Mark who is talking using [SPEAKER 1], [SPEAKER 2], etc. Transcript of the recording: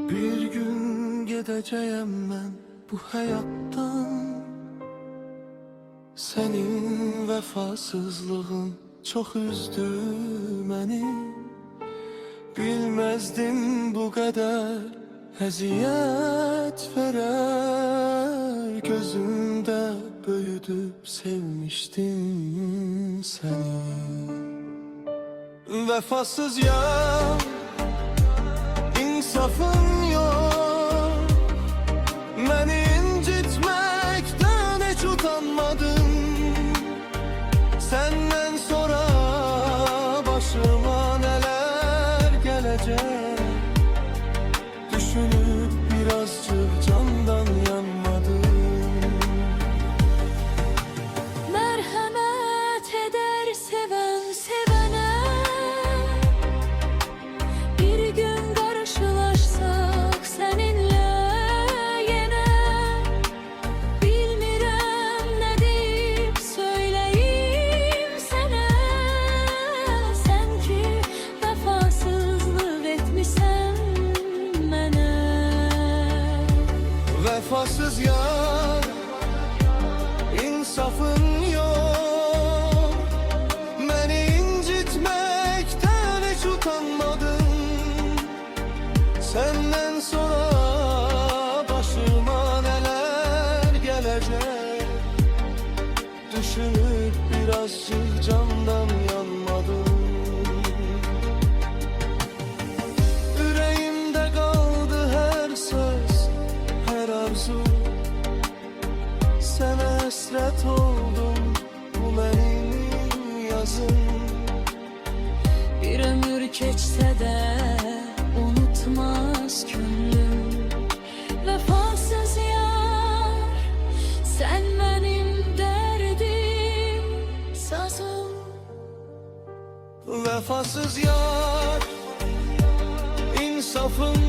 [SPEAKER 1] Bir gün gedeceğim ben bu hayattan. Senin vefasızlığın çok üzdü beni. Bilmezdim bu kadar eziyet verer. Gözümde büyüdüp sevmiştim seni. Vefasız ya, insafın yok. Beni incitmekten hiç utanmadın. Senden sonra başıma neler gelecek, düşünüp birazcık candan yanmadım.
[SPEAKER 2] Merhamet eder seven sevene. Bir gün karşılaşsak seninle yine. Bilmirəm ne deyip söyleyeyim sana. Sen ki vefasızlık etmişsen mənə.
[SPEAKER 1] Vefasız yar, insafın yok. Beni incitmekten hiç utanmadın. Senden sonra başıma neler gelecek, düşünüp birazcık candan yanmadım. Yüreğimde kaldı her söz, her arzu. Sen hasret oldum, bu benim yazım.
[SPEAKER 2] Bir ömür geçse de unutmaz gönlüm. Vefasız yar, sen benim derdim, sazım.
[SPEAKER 1] Vefasız yar, insafın